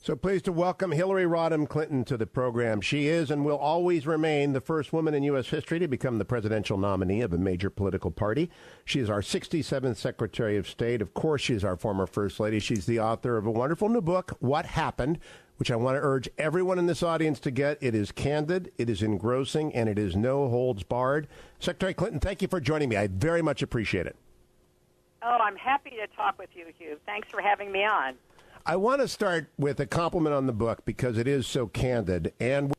So pleased to welcome Hillary Rodham Clinton to the program. She is and will always remain the first woman in U.S. history to become the presidential nominee of a major political party. She is our 67th Secretary of State. Of course, she is our former First Lady. She's the author of a wonderful new book, What Happened, which I want to urge everyone in this audience to get. It is candid, it is engrossing, and it is no holds barred. Secretary Clinton, thank you for joining me. I very much appreciate it. Oh, I'm happy to talk with you, Hugh. Thanks for having me on. I want to start with a compliment on the book because it is so candid. And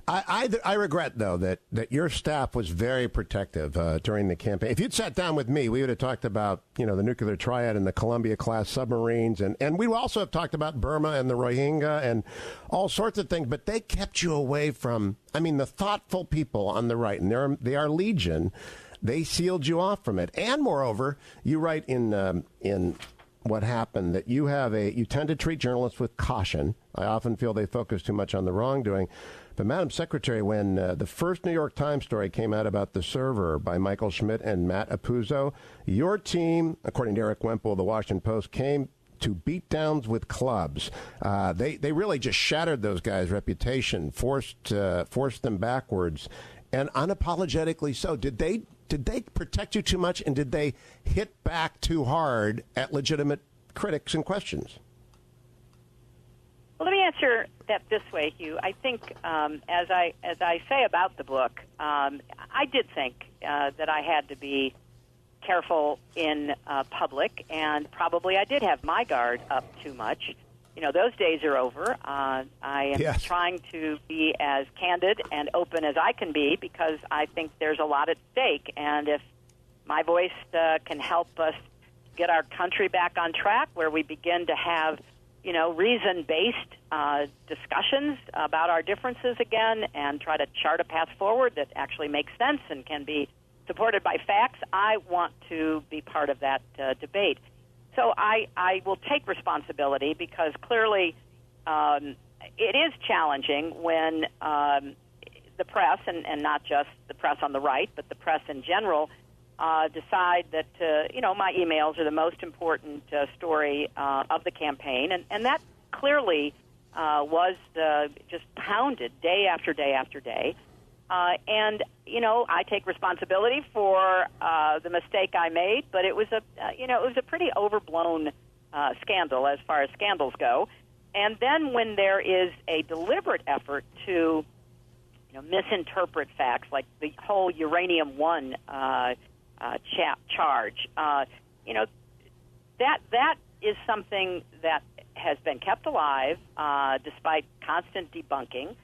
I regret, though, that your staff was very protective during the campaign. If you'd sat down with me, we would have talked about, the nuclear triad and the Columbia-class submarines. And we also have talked about Burma and the Rohingya and all sorts of things. But they kept you away from, the thoughtful people on the right. And they are legion. They sealed you off from it. And moreover, you write in What Happened that you tend to treat journalists with caution. I often feel they focus too much on the wrongdoing. But, Madam Secretary, when the first New York Times story came out about the server by Michael Schmidt and Matt Apuzzo, your team, according to Eric Wemple of the Washington Post, came to beatdowns with clubs. They really just shattered those guys' reputation, forced them backwards, and unapologetically so. Did they protect you too much, and did they hit back too hard at legitimate critics and questions? Well, let me answer that this way, Hugh. I think, as I say about the book, I did think that I had to be careful in public, and probably I did have my guard up too much. Those days are over. I am trying to be as candid and open as I can be because I think there's a lot at stake. And if my voice can help us get our country back on track where we begin to have, reason-based discussions about our differences again and try to chart a path forward that actually makes sense and can be supported by facts, I want to be part of that debate. So I will take responsibility because clearly it is challenging when the press, and not just the press on the right, but the press in general, decide that, my emails are the most important story of the campaign. And that clearly was just pounded day after day after day. And I take responsibility for the mistake I made, but it was a pretty overblown scandal as far as scandals go. And then when there is a deliberate effort to misinterpret facts, like the whole Uranium One charge, that is something that has been kept alive despite constant debunking.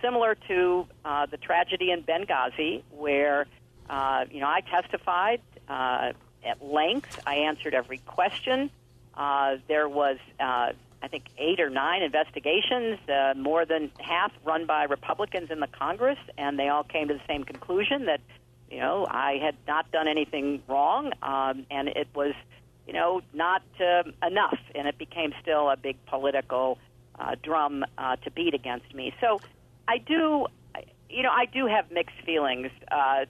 Similar to the tragedy in Benghazi, where, I testified at length. I answered every question. There was, I think, 8 or 9 investigations, more than half run by Republicans in the Congress, and they all came to the same conclusion that, I had not done anything wrong, and it was, not enough, and it became still a big political drum to beat against me. So I do have mixed feelings, I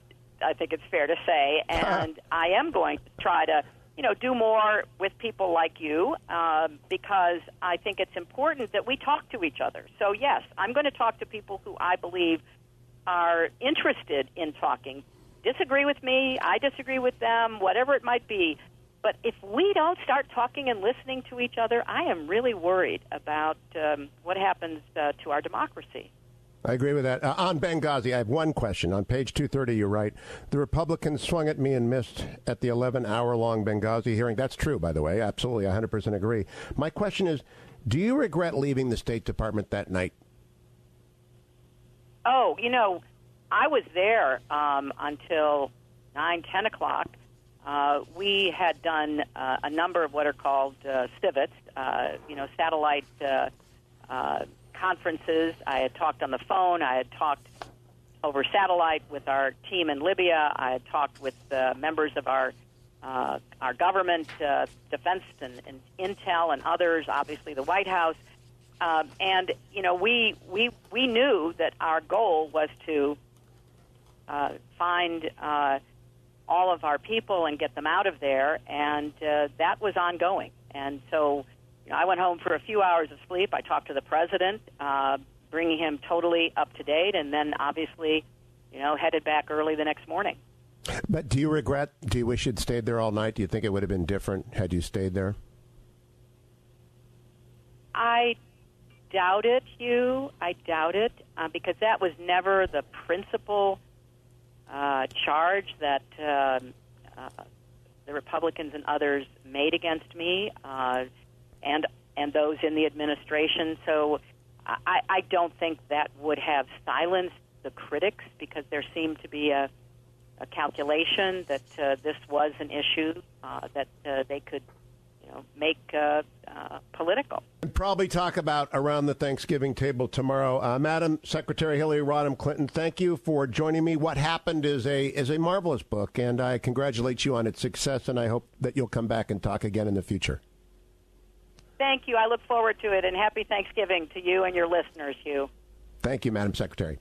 think it's fair to say, and I am going to try to, do more with people like you because I think it's important that we talk to each other. So, yes, I'm going to talk to people who I believe are interested in talking. Disagree with me, I disagree with them, whatever it might be. But if we don't start talking and listening to each other, I am really worried about what happens to our democracy. I agree with that. On Benghazi, I have one question. On page 230, you write, the Republicans swung at me and missed at the 11-hour-long Benghazi hearing. That's true, by the way. Absolutely, 100% agree. My question is, do you regret leaving the State Department that night? Oh, I was there until 9, 10 o'clock. We had done a number of what are called civets, satellite conferences. I had talked on the phone. I had talked over satellite with our team in Libya. I had talked with members of our government, defense and intel and others, obviously the White House. And, we knew that our goal was to find all of our people and get them out of there, and that was ongoing. And so I went home for a few hours of sleep. I talked to the president, bringing him totally up to date, and then obviously, headed back early the next morning. But do you wish you'd stayed there all night? Do you think it would have been different had you stayed there? I doubt it, Hugh. I doubt it, because that was never the principal charge that the Republicans and others made against me, and those in the administration. So I don't think that would have silenced the critics, because there seemed to be a calculation that this was an issue that they could make political. We'll probably talk about around the Thanksgiving table tomorrow. Madam Secretary Hillary Rodham Clinton, thank you for joining me. What Happened is a marvelous book, and I congratulate you on its success, and I hope that you'll come back and talk again in the future. Thank you. I look forward to it, and happy Thanksgiving to you and your listeners, Hugh. Thank you, Madam Secretary.